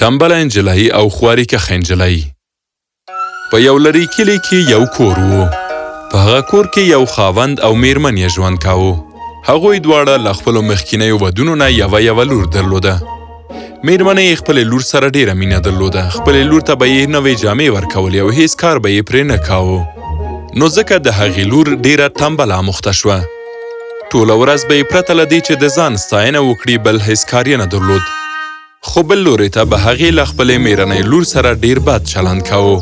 تنبله نجلۍ او خواري کښه نجلۍ. په یو لرې کلي کې یو کور و. په هغه کور کې یو خاوند او میرمن یې ژوند کاوه. هغوی دواړه له خپلو مخکینیو ودونو نه یوه لور درلوده. میرمنې یې خپلې لور سره ډېره مینه درلوده. خپلې لور ته به یې نوې جامې ورکولې او هیڅ کار به یې پرې نه کاوه. نو ځکه د هغې لور ډېره تنبله مخته شوه. ټوله ورځ به یې پرته له دې چې د ځان ستاینه وکړي بل هیڅ کار یې نه درلود. خو بل لورې ته به هغې له خپلې میرنۍ لور سره ډېر بد چلند کاوه.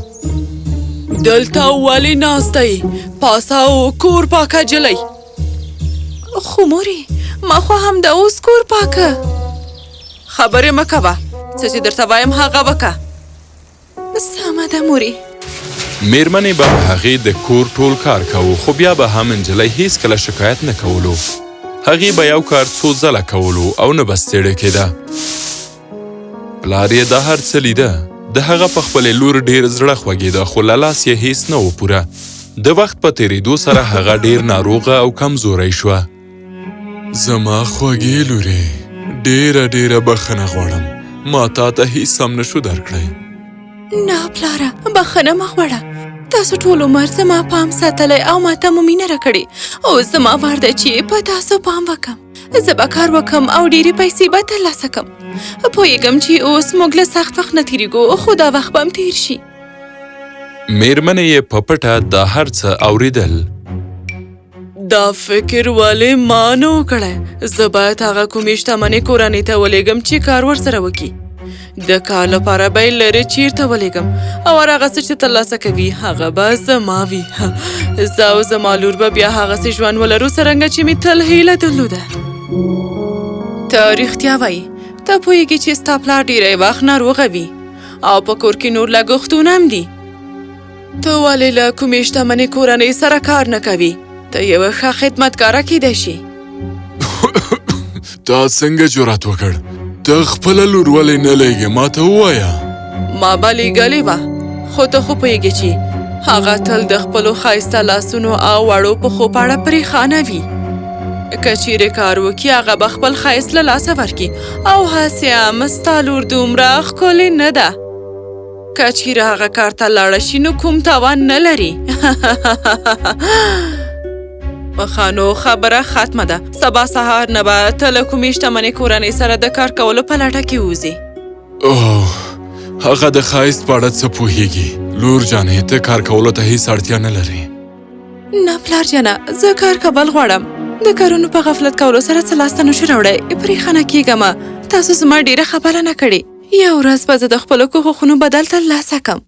دلته ولې ناسته یې؟ پاسه او کور پاکه جلۍ. خو مورې ما خو همدا اوس کور پاکه. خبرې مه کوه، څه چې درته وایم هغه وکړه. سمه ده مورې. میرمنې به هغې د کور ټول کار کوو، خو بیا به هم نجلۍ هیڅکله شکایت نه کولو. هغې به یو کار څو ځله کولو او نه به ستړې کېده. پلار یې دا هر څه لیده. د هغه په خپلې لور ډېر زړه خوږېده، خو له لاس یې هیڅ نه و پوره. د وخت په تېرېدو سره هغه ډېر ناروغه او کمزوری شوه. زما خوږې لورې، ډېره بخښنه غواړم. ما تا ته هیڅ سم نشو درکړی. نه پلاره، بخښنه مه غواړه. تاسو ټول عمر زما پام ساتلی او ما ته مو مینه راکړې. اوس زما وار ده چې په تاسو پام وکم. زه به کار وکم او ډېرې پیسې به ترلاسه کم. پوهېږم چې اوس موږ له سخت وخت نه تېرېږو، خو دا وخت به هم تېر شي. میرمنې یې په پټه دا هر څه اورېدل. دا فکر ولې ما نه و کړی. زه باید هغه کومې شتمنې کورنۍ ته ولېږم چې کار ورسره وکړي. د کار لپاره به یې لرې چیرته ولېږم او هغه څه چې ترلاسه کوي هغه به زما وي. زه او زما لور به بیا هغسې ژوند ولرو څرنګه چې مې تل هیله درلوده. ته رښتیا وایي. ته پوهېږې چې ستا پلار ډېری وخت ناروغه وي او په کور کې نور لګښتونه هم دي. ته ولې له کومې شتمنې کورنۍ سره کار نه کوي؟ ته یوه ښه خدمتګاره کیدی شي. تا څنګه جرأت وکړ؟ ته خپله لور ولې نه لېږې؟ ما ته ووایه. ما به لېږلې وه، خو ته خو پوهېږې چې هغه تل د خپلو ښایسته لاسونو او وړو پښو په اړه پرېښانه وي. که چیرې کار وکړي هغه به خپل ښایست له لاسه ورکړي او هسې هم ستا لور دومره ښکلې نه ده. که چیرې هغه کار ته لاړه شي نو کوم تاوان نه لري. خانو خبره ختمه ده. سبا سهار نه به ته له کومې شتمنې کورنۍ سره د کار کولو په لټه کې وځې. اوه، هغه د ښایست په اړه څه پوهېږي؟ لور جانې، ته کار کولو ته هیڅ اړتیا نه لرې. نه پلار جانه، زه کار کول غواړم. د کارونو په غفلت کولو سره څه لاسته نشو راوړی. پرېښانه کېږم. تاسو زما ډېره خبره نه کړې. یو ورځ به زه د خپلو کوښښونو بدل ترلاسه کړم.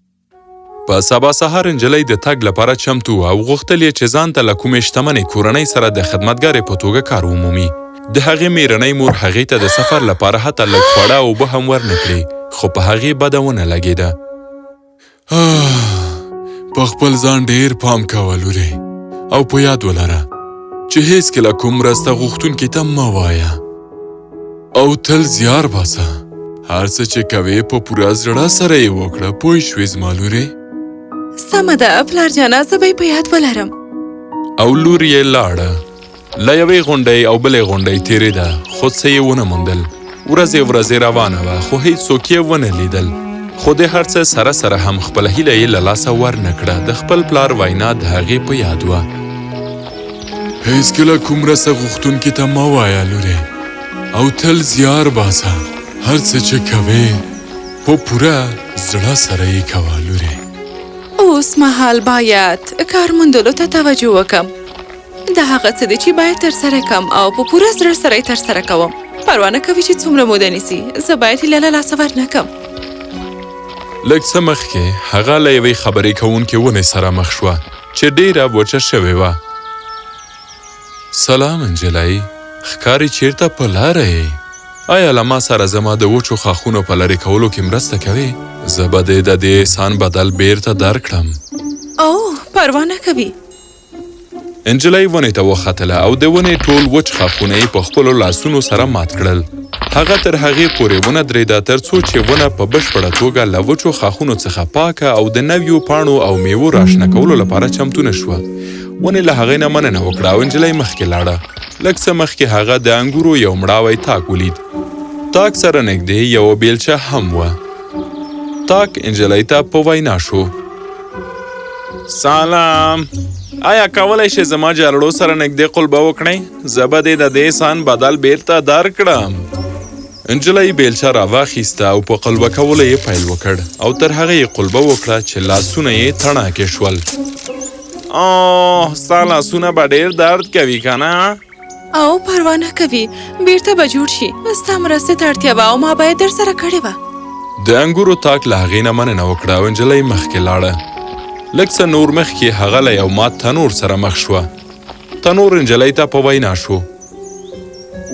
په سبا سهار نجلۍ د تګ لپاره چمتو او غوښتل یې چې ځان ته له کومې شتمنې کورنۍ سره د خدمتګارې په توګه کار ومومي. د هغې میرنۍ مور هغې ته د سفر لپاره حتی لږ خواړه او اوبه هم ورنه کړې، خو په هغې بده ونه لګېده. په خپل ځان ډېر پام کوه لورې، او په یاد ولره چې هیڅکله کوم مرسته غوښتونکي ته مه وایه او تل زیار باسه. هر څه چې کوې په پوره زړه سره یې وکړه. پوه شوې زما لورې؟ سمه ده پلار جانه، زه به یې په یاد ولرم. او لور یې لاړه. له یوې غونډۍ او بلې غونډۍ تېرېده، خو څه یې ونه موندل. ورځې روانه وه، خو هیڅوک یې ونه لیدل. خو د هر څه سره سره هم خپله هیله یې له لاسه ورنه کړه. د خپل پلار وینا د هغې په یاد وه. هیڅکله کوم مرسته غوښتونکي ته مه وایه لورې، او تل زیار باسه. هر څه چې کوې په پوره زړه سره یې کوه لورې. اوس مهال باید کار موندلو ته توجه وکم. دا هغه څه دی چې باید ترسره کم او په پوره زړه سره یې ترسره کوم. پروا نه کوي چې څومره موده نیسي، زه باید هیله له لاسه ورنه کړم. لږ څه مخکې هغه له یوې خبرې کوونکې ونې سره مخ شوه چې ډېره وچه شوې وه. سلام نجلۍ، ښکاري چیرته په لاره یې؟ آیا له ما سره زما د وچو ښاخونو په لرې کولو کې مرسته کوې؟ زه به د دې احسان بدل بیرته درکړم. اوه، پروا نه کوي. نجلۍ ونې ته وختله او د ونې ټول وچ ښاخونه یې په خپلو لاسونو سره مات کړل. هغه تر هغې پورې ونه درېده تر څو چې ونه په بشپړه توګه له وچو ښاخونو څخه پاکه او د نویو پاڼو او میوو راشنه کولو لپاره چمتو نه شوه. ونې له هغې نه مننه وکړه او نجلۍ مخکې لاړه. لږ څه مخکې هغه د انګورو یو مړاوی تاک ولید. تاک سره نږدې یوه بیلچه هم وه. تاک انجلۍ ته په وینا شو. سلام، آیا کولی شې زما جارړو سره نږدې قلبه وکړئ؟ زه به دې د دې سان بدل بیرته درکړم. انجلۍ بیلچه راواخیسته او په قلبه کولو یې پیل وکړ او تر هغه یې قلبه وکړه چې لاسونه یې تڼاکې شول. ستا لاسونه به ډېر درد کوي که نه؟ او پروا نه کوي، بیرته به جوړ شي. ستا مرستې ته اړتیا وه او ما باید در سره کړې وه. د انګورو تاک له هغې نه مننه وکړه او انجلۍ مخکې لاړه. لږ څه نور مخکې هغه له یو مات تنور سره مخ شوه. تنور انجلۍ ته په وینا شو.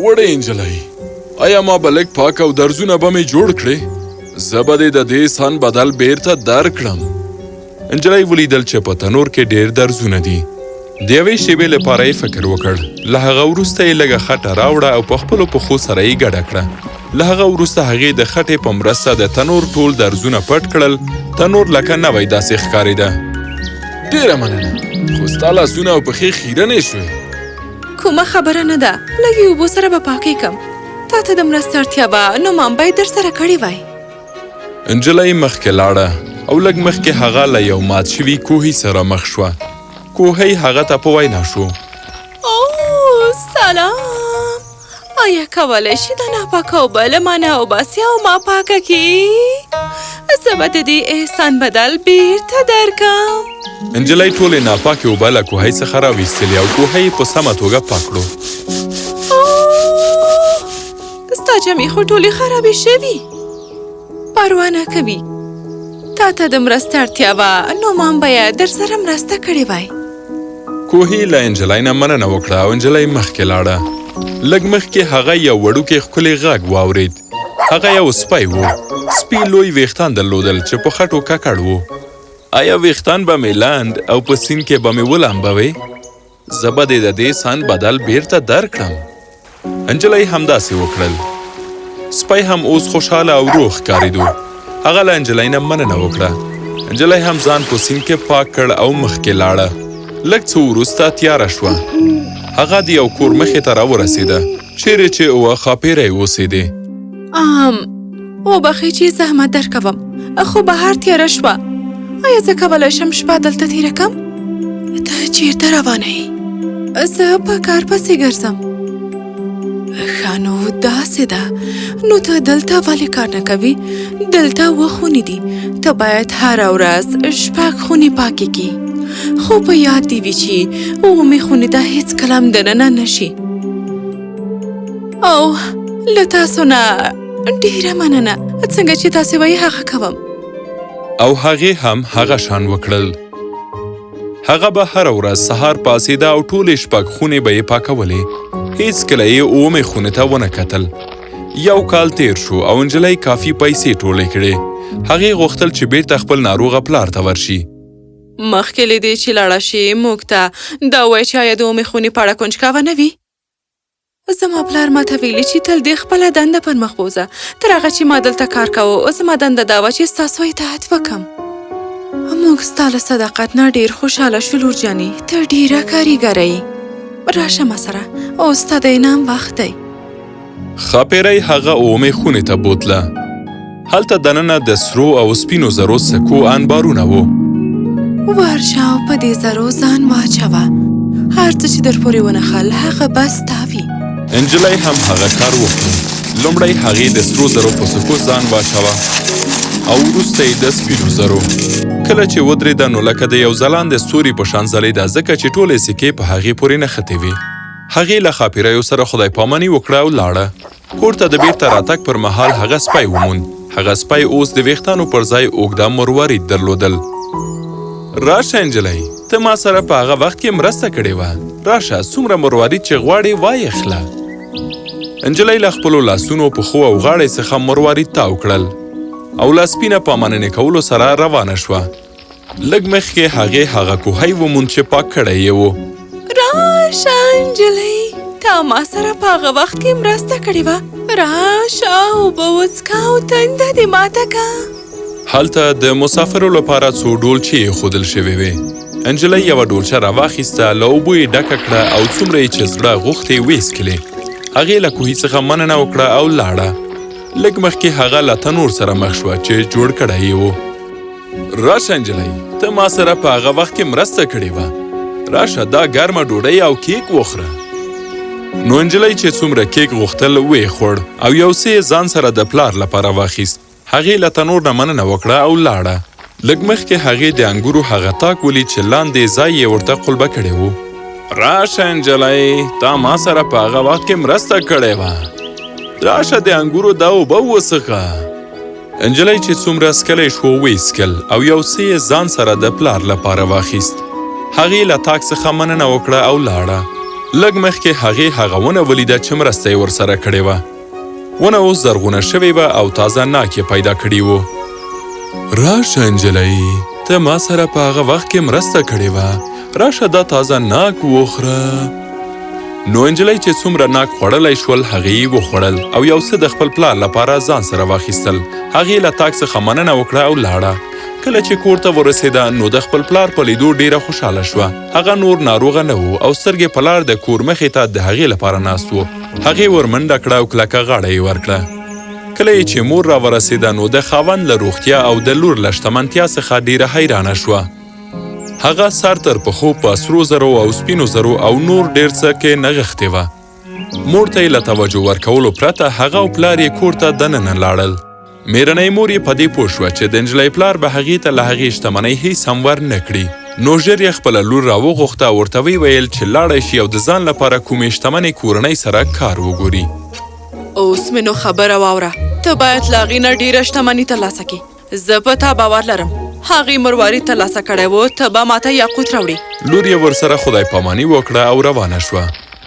وړې انجلۍ، آیا ما به لږ پاک او درزونه به مې جوړ کړې؟ زه به دې د دې سان بدل بیرته درکړم. انجلۍ ولیدل چې په تنور کې ډېر درزونه دي. د یوې شېبې لپاره یې فکر وکړ. له هغه وروسته یې لږه خټه راوړه او په خپلو پښو سره یې ګډه کړه. له هغه وروسته هغې د خټې په مرسته د تنور ټول درزونه پټ کړل. تنور لکه نوی داسې ښکارېده. ډېره مننه، خو ستا لاسونه او پښې خیرنې شوې. کومه خبره نه ده، لږې اوبو سره به پاکې کړم. تا ته د مرستې اړتیا وه نو ما باید در سره کړې وای. انجلۍ مخکې لاړه او لږ مخکې هغه له یو مات شوي کوهي سره مخ شوه. کوهی هغه ته په وینا شو. سلام، آیا کولی شي دا ناپاکه اوبه له ما نه وباسي او ما پاکه کړي؟ زه به د دې احسان بدل بیرته درکړم. انجلۍ ټولې ناپاکې اوبه له کوهۍ څخه راویستلې او کوهۍ په سمه توګه پاک کړو. ستا جامې خو ټولې خرابې شوي. پروا نه کوي، تا ته د مرستې اړتیا وه نو ما باید در سره مرسته کړې وای. کوهي له انجلۍ نه مننه وکړه او انجلۍ مخکې لاړه. لږ مخکې هغه یو وړوکی ښکلی غږ واورېد. هغه یو سپی و. سپي لوی ویښتان درلودل چې په خټو ککړ و. آیا ویښتان به مې لنډ او په سیند کې به مې ولامبوې؟ زه به دې د دې سان بدل بیرته درکړم. انجلۍ همداسې وکړل. سپی هم اوس خوشحاله او روغ ښکارېدو. هغه له انجلۍ نه مننه وکړه. انجلۍ هم ځان په سیند کې پاک کړ او مخکې لاړه. لږ څه وروسته تیاره شوه. هغه د یو کور مخې ته راورسېده چیرې چې اوه ښاپیرۍ اوسېدې. وبخئ چې زحمت درکوم، خو بهر تیاره شوه. آیا زه کولی شم شپه دلته تېره کړم؟ ته چېرته روانه یې؟ زه په کار پسې ګرځم. ښه نو داسې ده، نو ته دلته ولې کار نه کوې؟ دلته اووه خونې دي، ته باید هره ورځ 6 خونې پاکې کړې. خو په یاد دې وي چې اوومې خونې ته هېڅکله هم دننه نه شي. او له تاسو نه ډېره مننه، څنګه چې تاسې وایي هغه کوم. او هغې هم هغه شان وکړل. هغه به هره ورځ سهار پاڅېده او ټولې 6 خونې به یې پاکولې. هېڅکله یې اوومې خونې ته ونه کتل. یو کال تیر شو او انجلۍ کافي پیسې ټولې کړې. هغې غوښتل چې بیرته خپل ناروغه پلار ته ورشي. مخکې له دې چې لاړه شي موږ ته دا ووایه چې آیا د اوومې خونې په اړه کنجکاوه نه وي؟ زما پلار ماته ویلي چې تل دې خپله دنده پر مخ بوځه. تر هغه چې ما دلته کار کوو زما دنده دا وه چې ستاسو اطاعت وکړم. موږ ستا له صداقت نه ډېر خوشحاله شو لور جانې، ته ډېره کاریګره یې. راشه ما سره، اوس ستا د انعام وخت دی. ښاپیرۍ هغه اوومې خونې ته بوتله. هلته دننه د سرو او سپینو زرو سکو انبارونه وو. ورشه او په دې زرو ځان واچوه. هر څه چې در پورې ونښل هغه به ستا وي. انجلۍ هم هغه کار وکړ. لومړی هغې د سرو زرو په سکو ځان واچوه او وروسته یې د سپینو زرو. کله چې ودرېده نو لکه د یو ځلانده ستوري په شان ځلېده، ځکه چې ټولې سکې په هغې پورې نښتې وې. هغې له ښاپیریو سره خدای پاماني وکړه او لاړه. کور ته د بیرته راتګ پر مهال هغه سپی وموند. هغه سپی اوس د ویښتانو پر ځای اوږده مروارید درلودل. راشه انجلۍ، ته ما سره په هغه وخت کې مرسته کړې وه. راشه، څومره مروارید چې غواړې وایخله. انجلۍ له خپلو لاسونو، پښو او غاړې څخه مروارید تاو کړل او له سپینه په مننې کولو سره روانه شوه. لږ مخکې هغې هغه کوهی وموند چې پاک کړی یې و. راشه انجلۍ، تا ما سره په هغه وخت کې مرسته کړې وه. راشه اوبه وڅښه او تنده دې ماته کړه. هلته د مسافرو لپاره څو ډولچې ایښودل شوې وې. انجلۍ یوه ډولچه راواخیسته، له اوبو یې ډکه کړه او څومره یې چې زړه غوښتې ویې څښلې. هغې له کوهي څخه مننه وکړه او لاړه. لږ مخکې هغه له تنور سره مخ شوه چې جوړ کړی یې و. راشه نجلۍ، ته ما سره په هغه وخت کې مرسته کړې وه. راشه دا ګرمه ډوډۍ او کیک وخوره. نو نجلۍ چې څومره کیک غوښتل ویې خوړ او یو څه یې ځان سره د پلار لپاره واخیست. هغې له تنور نه مننه وکړه او لاړه. لږ مخکې هغې د انګورو هغه تاک ولید چې لاندې ځای یې ورته قلبه کړی و. راشه نجلۍ، تا ما سره په هغه وخت کې مرسته کړې وه. راشه د انګورو دا اوبه وڅښه. نجلۍ چې څومره څکلی شو ویې څکل او یو څه یې ځان سره د پلار لپاره واخیست. هغې له تاک څخه مننه وکړه او لاړه. لږ مخکې هغې هغه ونه ولیده چې مرسته یې ورسره کړې وه. ونه اوس زرغونه شوې وه او تازه ناک یې پیدا کړي وو. راشه نجلۍ، ته ما سره په هغه وخت کې مرسته کړې وه. راشه دا تازه ناک وخوره. نو نجلۍ چې څومره ناک خوړلی شول هغې یې وخوړل او یو څه د خپل پلار لپاره ځان سره واخیستل. هغې له تاک څخه مننه وکړه او لاړه. کله چې کور ته ورسېده نو د خپل پلار په لیدو ډیره خوشحاله شوه. هغه نور ناروغه نه و او سترګې په لار د کور مخې ته د هغې لپاره ناست و. هغې ورمنډه کړه او کلکه غاړه یې ورکړه. کله چې مور را ورسېده نو د خاوند له روغتیا او د لور له شتمنتیا څخه ډیره حیرانه شوه. هغه سر تر پښو په سرو زرو او سپینو زرو او نور ډیر څه کې نغښتې وه. مور ته یې له توجه ورکولو پرته هغه او پلار یې کور ته دننه لاړل. میرنۍ مور یې په دې پوه شوه چې د نجلۍ پلار به هغې ته له هغې شتمنۍ هیڅ هم ور نه کړي. نو ژر یې خپله لور راوغوښته او ورته ویل چې لاړی شي او د ځان لپاره کومې شتمنې کورنۍ سره کار وګوري. اوس مې نو خبره واوره، ته باید له هغې نه ډېره شتمني ترلاسه کړې. زه په تا باور لرم. هغې مروارید ترلاسه کړی و، ته به ماته یاقوت راوړې. لور یې ورسره خدای پاماني وکړه او روانه شوه.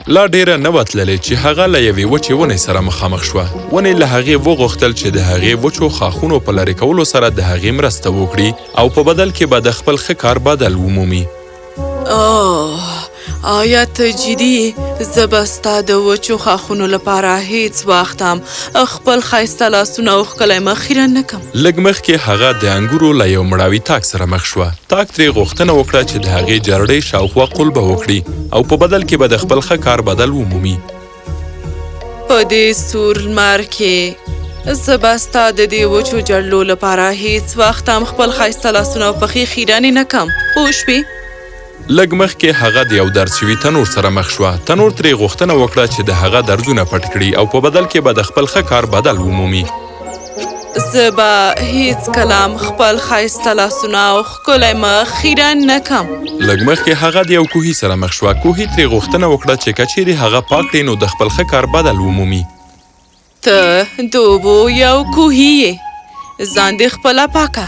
لا ډیره نه وه تللې چې هغه له یوې وچې ونې سره مخامخ شوه. ونې له هغې وغوښتل چې د هغې وچو خاښونو په لرې کولو سره د هغې مرسته وکړي او په بدل کې به د خپل ښه کار بدل ومومي. آیا ته جدي یې؟ زه به ستا د وچو خاښونو لپاره هیڅ وخت هم خپل ښایسته لاسونه او ښکلی مخ خیرن نه کم. لږ مخکې هغه د انګورو له یو مړاوي تاک سره مخ شوه. تاک ترې غوښتنه وکړه چې د هغې جرړې شاوخوا قلبه وکړي او په بدل کې به د خپل ښه کار بدل ومومي. په دې سور لمر کې زه به ستا د دې وچو جړلو لپاره هیڅ وخت هم خپل ښایسته لاسونه او پښې خیرنې نه کم. پوه شوې؟ لږ مخکې هغه د یو درد شوي تنور سره مخ شوه. تنور ترې غوښتنه وکړه چې د هغه دردونه پټ کړي او په بدل کې به د خپل ښه کار بدل ومومي. زه به هیڅ کلام خپل ښایسته لاسونه او ښکلی مخ خیرن نه کم. لږ مخکې هغه د یو کوهي سره مخ شوه. کوهي ترې غوښتنه وکړه چې که چیرې هغه پاک کړي نو د خپل ښه کار بدل ومومي. ته د اوبو یو کوهي یې، ځان دې خپله پاکه.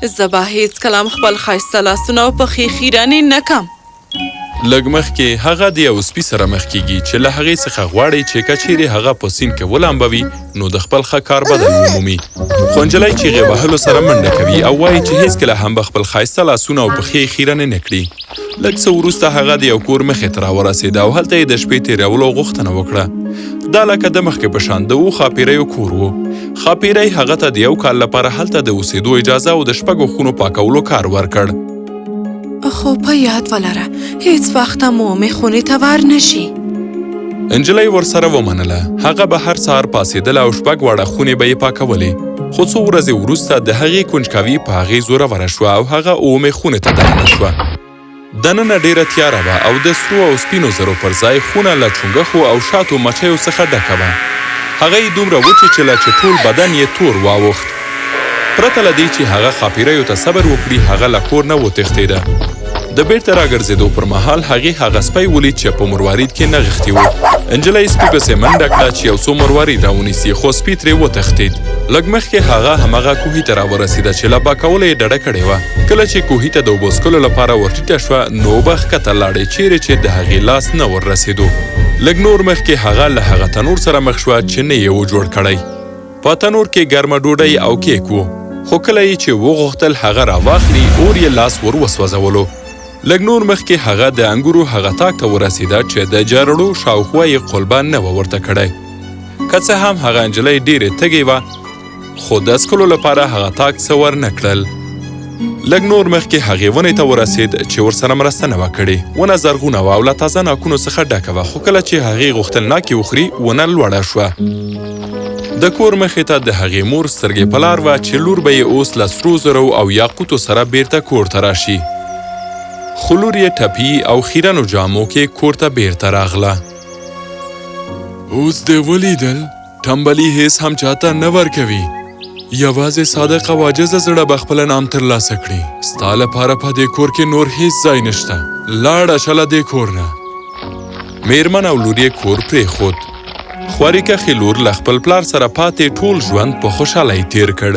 زه به هیڅ کلام خپل ښایسته لاسونه او پښې خیرنې نه کم. لږ مخکې هغه د یو سپي سره مخ کیږي چې له هغې څخه غواړي چې که چیرې هغه په سیند کې ولامبوي نو د خپل ښه کار بدل ومومي. خو نجلۍ چیغې وهلو سره منډه کوي او وایي چې هیڅکله هم به خپل ښایسته لاسونه او پښې خیرنې نه کړي. لږ څه وروسته هغه د یو کور مخې ته راورسېده او هلته یې د شپې تېرولو غوښتنه وکړه. دا لکه د مخکې په شان د اوو ښاپیریو کور و. ښاپیری هغه ته د یو کال لپاره هلته د اوسېدو اجازه او د شپږو خونو پاکولو کار ورکړ. خو په یاد ولره هیڅ وخت هم ومې خونې ته ور نه شي. نجلۍ ورسره ومنله. هغه به هر سهار پاڅېدله او 6 واړه خونې به یې پاکولې. خو څو ورځې وروسته د هغې کنجکاوي په هغې زوروره شوه او هغه 7مې خونې ته دننه شوه. دننه ډیره تیاره وه او د سرو او سپینو زرو پر ځای خونه له چونګښو او شاتو مچیو څخه ډکه وه. هغه یې دومره وچیچله چې ټول بدن یې تور واوښت. پرته له دې چې هغه ښاپیریو ته صبر وکړي هغه له کور نه وتښتېده. د بیرته راګرځېدو پر مهال هغې هغه سپی ولید چې په مروارید کې نغښتي و. نجلۍ سپي پسې منډه کړه چې یو څو مروارید راونیسي خو سپي ترې وتښتېد. لږ مخکې هغه همغه کوهي ته راورسېده چې له پاکولو یې ډډه کړې وه. کله چې کوهي ته د اوبو څښلو لپاره ورټیټه شوه نو اوبه ښکته لاړې چیرې چې د هغې لاس نه وررسېدو. لږ نور مخکې هغه له هغه تنور سره مخ شوه چې نه یې و جوړ کړی. په تنور کې ګرمه ډوډۍ او کیک و. خو کله یې چې وغوښتل هغه راواخلي اور یې لاس ور وسوځولو. لږ نور مخکې هغه د انګورو هغه تاک ته ورسېده چې د جرړو شاوخوا یې قلبه نه وه ورته کړی. که څه هم هغه نجلۍ ډېرې تږې وه خو د څښلو لپاره هغه تاک څه ور نه کړل. لږ نور مخکې هغې ونې ته ورسېد چې ورسره مرسته نه وه کړې. ونه زرغونه وه او له تازه ناکونو څخه ډکه وه خو کله چې هغې غوښتل ناکې وخوري ونه لوړه شوه. د کور مخې ته د هغې مور سترګې په لار وه چې لور به یې اوس له سرو زرو او یاقوتو سره بیرته کور ته راشي. خو لور یې ټپي او خیرنو جامو کې کور ته بیرته راغله. اوس دې ولیدل؟ ټمبلي هیڅ هم چاته نه ورکوي. یوازې صادق او عاجزه زړه به خپله نام ترلاسه کړي. ستا لپاره په دې کور کې نور هیڅ ځای نشته. لاړه شه له دې کور نه. میرمن او لور یې کور پرېښود. خواري کښې لور له خپل پلار سره پاتې ټول ژوند په خوشحالۍ تیر کړ.